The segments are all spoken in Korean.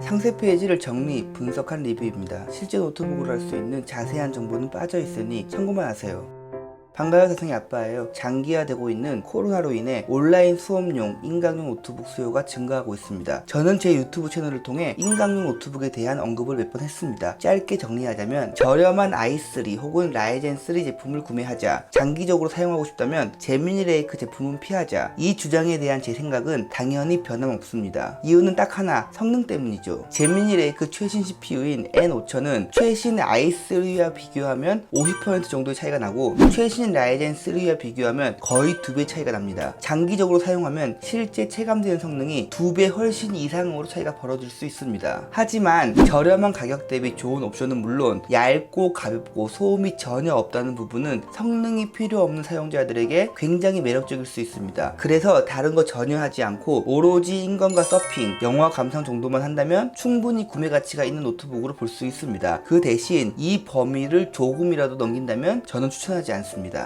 상세 페이지를 정리, 분석한 리뷰입니다. 실제 노트북으로 할 수 있는 자세한 정보는 빠져 있으니 참고만 하세요. 반가워요, 세상의 아빠예요. 장기화되고 있는 코로나로 인해 온라인 수업용 인강용 노트북 수요가 증가하고 있습니다. 저는 제 유튜브 채널을 통해 인강용 노트북에 대한 언급을 몇 번 했습니다. 짧게 정리하자면 저렴한 i3 혹은 라이젠 3 제품을 구매하자, 장기적으로 사용하고 싶다면 제미니 레이크 제품은 피하자. 이 주장에 대한 제 생각은 당연히 변함없습니다. 이유는 딱 하나, 성능 때문이죠. 제미니 레이크 최신 CPU인 N5000은 최신 i3와 비교하면 50% 정도의 차이가 나고, 최신 라이젠 3와 비교하면 거의 2배 차이가 납니다. 장기적으로 사용하면 실제 체감되는 성능이 2배 훨씬 이상으로 차이가 벌어질 수 있습니다. 하지만 저렴한 가격 대비 좋은 옵션은 물론 얇고 가볍고 소음이 전혀 없다는 부분은 성능이 필요 없는 사용자들에게 굉장히 매력적일 수 있습니다. 그래서 다른 거 전혀 하지 않고 오로지 인건과 서핑, 영화 감상 정도만 한다면 충분히 구매 가치가 있는 노트북으로 볼 수 있습니다. 그 대신 이 범위를 조금이라도 넘긴다면 저는 추천하지 않습니다.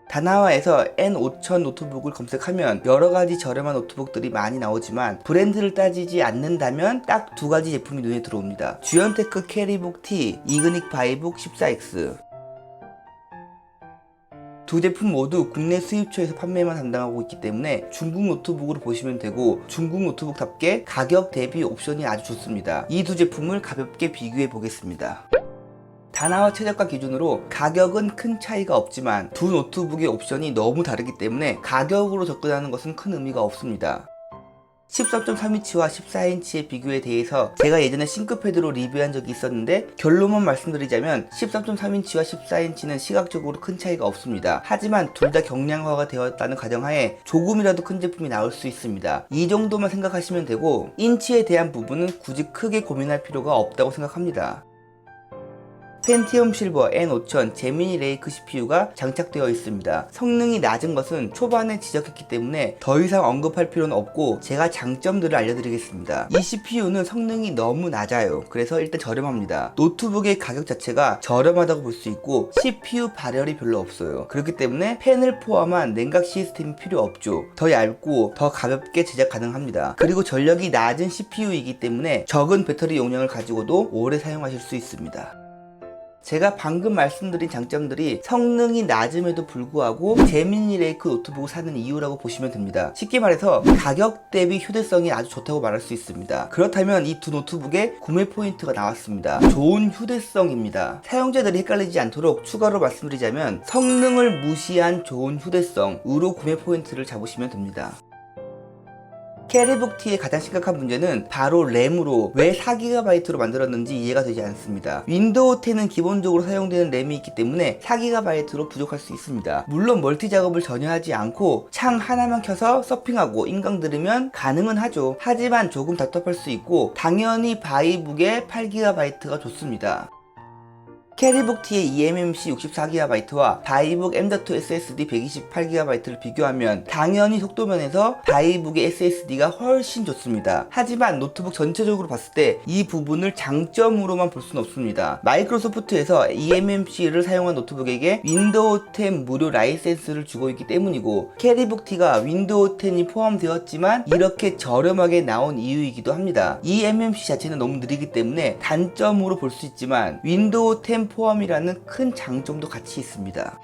다나와에서 N5000 노트북을 검색하면 여러가지 저렴한 노트북들이 많이 나오지만 브랜드를 따지지 않는다면 딱 두 가지 제품이 눈에 들어옵니다. 주연테크 캐리북 T, 이그닉 바이북 14X. 두 제품 모두 국내 수입처에서 판매만 담당하고 있기 때문에 중국 노트북으로 보시면 되고, 중국 노트북답게 가격 대비 옵션이 아주 좋습니다. 이 두 제품을 가볍게 비교해 보겠습니다. 다나와 최저가 기준으로 가격은 큰 차이가 없지만 두 노트북의 옵션이 너무 다르기 때문에 가격으로 접근하는 것은 큰 의미가 없습니다. 13.3인치와 14인치의 비교에 대해서 제가 예전에 싱크패드로 리뷰한 적이 있었는데, 결론만 말씀드리자면 13.3인치와 14인치는 시각적으로 큰 차이가 없습니다. 하지만 둘 다 경량화가 되었다는 가정하에 조금이라도 큰 제품이 나올 수 있습니다. 이 정도만 생각하시면 되고, 인치에 대한 부분은 굳이 크게 고민할 필요가 없다고 생각합니다. 펜티엄 실버 N5000 제미니 레이크 CPU가 장착되어 있습니다. 성능이 낮은 것은 초반에 지적했기 때문에 더 이상 언급할 필요는 없고, 제가 장점들을 알려드리겠습니다. 이 CPU는 성능이 너무 낮아요. 그래서 일단 저렴합니다. 노트북의 가격 자체가 저렴하다고 볼 수 있고, CPU 발열이 별로 없어요. 그렇기 때문에 펜을 포함한 냉각 시스템이 필요 없죠. 더 얇고 더 가볍게 제작 가능합니다. 그리고 전력이 낮은 CPU이기 때문에 적은 배터리 용량을 가지고도 오래 사용하실 수 있습니다. 제가 방금 말씀드린 장점들이 성능이 낮음에도 불구하고 제미니 레이크 노트북을 사는 이유라고 보시면 됩니다. 쉽게 말해서 가격 대비 휴대성이 아주 좋다고 말할 수 있습니다. 그렇다면 이 두 노트북의 구매 포인트가 나왔습니다. 좋은 휴대성입니다. 사용자들이 헷갈리지 않도록 추가로 말씀드리자면 성능을 무시한 좋은 휴대성으로 구매 포인트를 잡으시면 됩니다. 캐리북 T의 가장 심각한 문제는 바로 램으로 왜 4GB로 만들었는지 이해가 되지 않습니다. 윈도우 10은 기본적으로 사용되는 램이 있기 때문에 4GB로 부족할 수 있습니다. 물론 멀티 작업을 전혀 하지 않고 창 하나만 켜서 서핑하고 인강 들으면 가능은 하죠. 하지만 조금 답답할 수 있고, 당연히 바이북의 8GB가 좋습니다. 캐리북 T의 eMMC 64GB와 바이북 M.2 SSD 128GB를 비교하면 당연히 속도면에서 바이북의 SSD가 훨씬 좋습니다. 하지만 노트북 전체적으로 봤을 때 이 부분을 장점으로만 볼 수는 없습니다. 마이크로소프트에서 eMMC를 사용한 노트북에게 윈도우 10 무료 라이센스를 주고 있기 때문이고, 캐리북 T가 윈도우 10이 포함되었지만 이렇게 저렴하게 나온 이유이기도 합니다. eMMC 자체는 너무 느리기 때문에 단점으로 볼 수 있지만 윈도우 10 포함이라는 큰 장점도 같이 있습니다.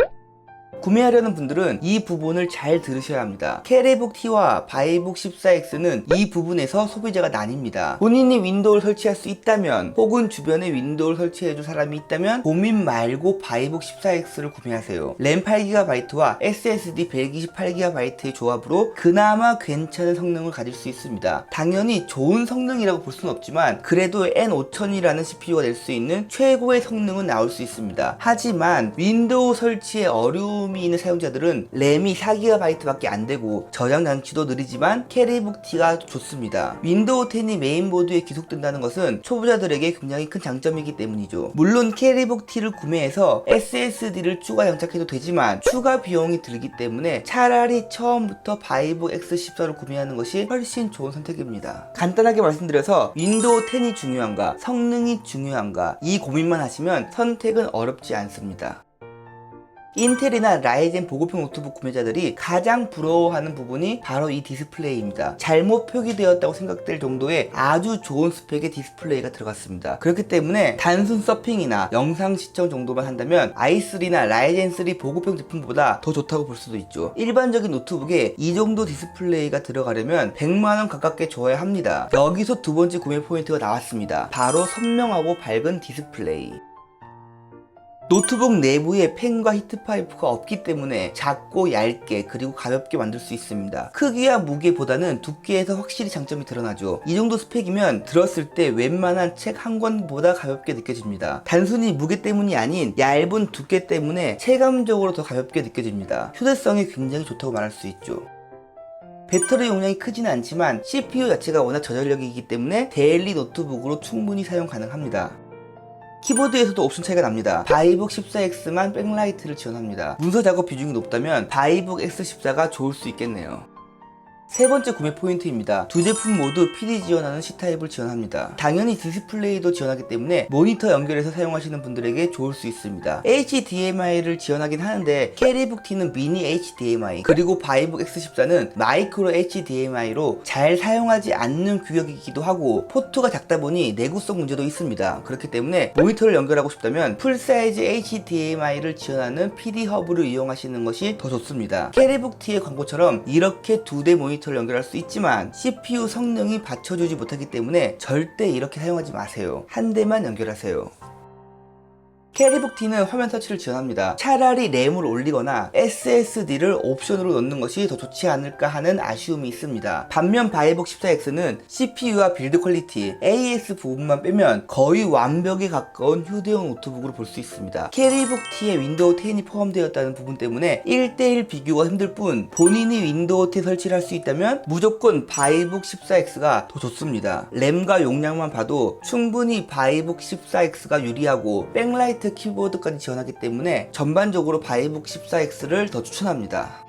구매하려는 분들은 이 부분을 잘 들으셔야 합니다. 캐리북 T와 바이북 14X는 이 부분에서 소비자가 나뉩니다. 본인이 윈도우를 설치할 수 있다면, 혹은 주변에 윈도우를 설치해줄 사람이 있다면 고민 말고 바이북 14X를 구매하세요. 램 8GB와 SSD 128GB의 조합으로 그나마 괜찮은 성능을 가질 수 있습니다. 당연히 좋은 성능이라고 볼 수는 없지만 그래도 N5000이라는 CPU가 낼 수 있는 최고의 성능은 나올 수 있습니다. 하지만 윈도우 설치에 어려움이 있는 사용자들은 램이 4GB 밖에 안 되고 저장 장치도 느리지만 캐리북 T가 좋습니다. 윈도우 10이 메인보드에 기속된다는 것은 초보자들에게 굉장히 큰 장점이기 때문이죠. 물론 캐리북 T를 구매해서 SSD를 추가 장착해도 되지만 추가 비용이 들기 때문에 차라리 처음부터 바이북 X14를 구매하는 것이 훨씬 좋은 선택입니다. 간단하게 말씀드려서 윈도우 10이 중요한가, 성능이 중요한가, 이 고민만 하시면 선택은 어렵지 않습니다. 인텔이나 라이젠 보급형 노트북 구매자들이 가장 부러워하는 부분이 바로 이 디스플레이입니다. 잘못 표기되었다고 생각될 정도의 아주 좋은 스펙의 디스플레이가 들어갔습니다. 그렇기 때문에 단순 서핑이나 영상 시청 정도만 한다면 i3나 라이젠 3 보급형 제품보다 더 좋다고 볼 수도 있죠. 일반적인 노트북에 이 정도 디스플레이가 들어가려면 100만원 가깝게 줘야 합니다. 여기서 두 번째 구매 포인트가 나왔습니다. 바로 선명하고 밝은 디스플레이. 노트북 내부에 팬과 히트파이프가 없기 때문에 작고 얇게 그리고 가볍게 만들 수 있습니다. 크기와 무게보다는 두께에서 확실히 장점이 드러나죠. 이 정도 스펙이면 들었을 때 웬만한 책 한 권보다 가볍게 느껴집니다. 단순히 무게 때문이 아닌 얇은 두께 때문에 체감적으로 더 가볍게 느껴집니다. 휴대성이 굉장히 좋다고 말할 수 있죠. 배터리 용량이 크지는 않지만 CPU 자체가 워낙 저전력이기 때문에 데일리 노트북으로 충분히 사용 가능합니다. 키보드에서도 옵션 차이가 납니다. 바이북 14X만 백라이트를 지원합니다. 문서 작업 비중이 높다면 바이북 X14가 좋을 수 있겠네요. 세 번째 구매 포인트입니다. 두 제품 모두 PD 지원하는 C타입을 지원합니다. 당연히 디스플레이도 지원하기 때문에 모니터 연결해서 사용하시는 분들에게 좋을 수 있습니다. HDMI를 지원하긴 하는데 캐리북 T는 미니 HDMI 그리고 바이북 X14는 마이크로 HDMI로 잘 사용하지 않는 규격이기도 하고 포트가 작다 보니 내구성 문제도 있습니다. 그렇기 때문에 모니터를 연결하고 싶다면 풀사이즈 HDMI를 지원하는 PD 허브를 이용하시는 것이 더 좋습니다. 캐리북 T의 광고처럼 이렇게 두 대 모니터를 연결할 수 있지만 CPU 성능이 받쳐주지 못하기 때문에 절대 이렇게 사용하지 마세요. 한 대만 연결하세요. 캐리북 T는 화면 터치를 지원합니다. 차라리 램을 올리거나 SSD를 옵션으로 넣는 것이 더 좋지 않을까 하는 아쉬움이 있습니다. 반면 바이북 14X는 CPU와 빌드 퀄리티, AS 부분만 빼면 거의 완벽에 가까운 휴대용 노트북으로 볼 수 있습니다. 캐리북 T에 윈도우 10이 포함되었다는 부분 때문에 1대1 비교가 힘들 뿐 본인이 윈도우 10 설치를 할 수 있다면 무조건 바이북 14X가 더 좋습니다. 램과 용량만 봐도 충분히 바이북 14X가 유리하고 백라이트 키보드까지 지원하기 때문에 전반적으로 바이북 14X를 더 추천합니다.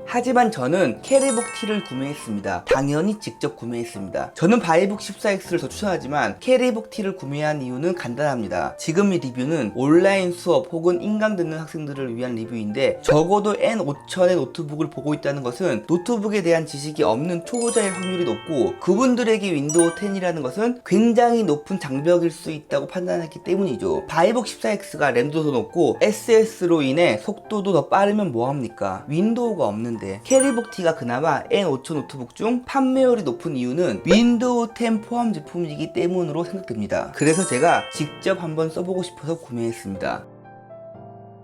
하지만 저는 캐리북 T를 구매했습니다. 당연히 직접 구매했습니다. 저는 바이북 14X를 더 추천하지만 캐리북 T를 구매한 이유는 간단합니다. 지금 이 리뷰는 온라인 수업 혹은 인강 듣는 학생들을 위한 리뷰인데 적어도 N5000의 노트북을 보고 있다는 것은 노트북에 대한 지식이 없는 초보자일 확률이 높고 그분들에게 윈도우 10이라는 것은 굉장히 높은 장벽일 수 있다고 판단했기 때문이죠. 바이북 14X가 램도 더 높고 SS로 인해 속도도 더 빠르면 뭐합니까? 윈도우가 없는 캐리북 T가 그나마 N5000 노트북 중 판매율이 높은 이유는 윈도우 10 포함 제품이기 때문으로 생각됩니다. 그래서 제가 직접 한번 써보고 싶어서 구매했습니다.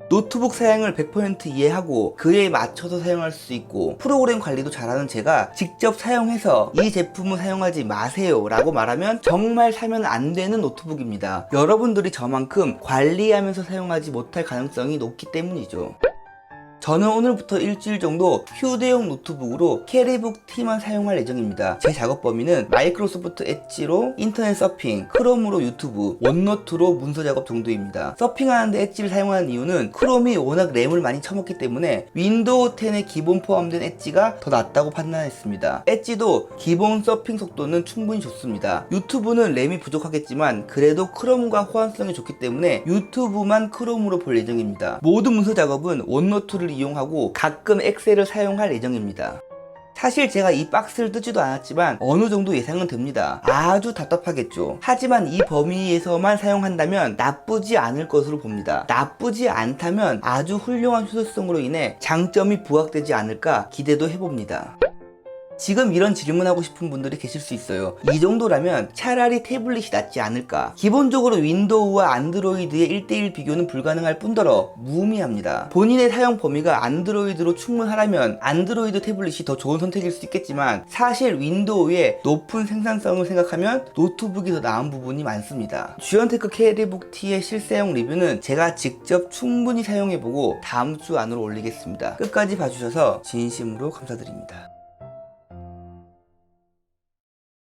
노트북 사양을 100% 이해하고 그에 맞춰서 사용할 수 있고 프로그램 관리도 잘하는 제가 직접 사용해서 이 제품은 사용하지 마세요 라고 말하면 정말 사면 안 되는 노트북입니다. 여러분들이 저만큼 관리하면서 사용하지 못할 가능성이 높기 때문이죠. 저는 오늘부터 일주일 정도 휴대용 노트북으로 캐리북 T만 사용할 예정입니다. 제 작업 범위는 마이크로소프트 엣지로 인터넷 서핑, 크롬으로 유튜브, 원노트로 문서 작업 정도입니다. 서핑하는데 엣지를 사용하는 이유는 크롬이 워낙 램을 많이 처먹기 때문에 윈도우 10에 기본 포함된 엣지가 더 낫다고 판단했습니다. 엣지도 기본 서핑 속도는 충분히 좋습니다. 유튜브는 램이 부족하겠지만 그래도 크롬과 호환성이 좋기 때문에 유튜브만 크롬으로 볼 예정입니다. 모든 문서 작업은 원노트를 이용하고 가끔 엑셀을 사용할 예정입니다. 사실 제가 이 박스를 뜯지도 않았지만 어느 정도 예상은 됩니다. 아주 답답하겠죠. 하지만 이 범위에서만 사용한다면 나쁘지 않을 것으로 봅니다. 나쁘지 않다면 아주 훌륭한 효율성으로 인해 장점이 부각되지 않을까 기대도 해봅니다. 지금 이런 질문하고 싶은 분들이 계실 수 있어요. 이 정도라면 차라리 태블릿이 낫지 않을까? 기본적으로 윈도우와 안드로이드의 1대1 비교는 불가능할 뿐더러 무의미합니다. 본인의 사용 범위가 안드로이드로 충분하라면 안드로이드 태블릿이 더 좋은 선택일 수 있겠지만 사실 윈도우의 높은 생산성을 생각하면 노트북이 더 나은 부분이 많습니다. 쥐언테크 캐리북 T의 실사용 리뷰는 제가 직접 충분히 사용해보고 다음 주 안으로 올리겠습니다. 끝까지 봐주셔서 진심으로 감사드립니다.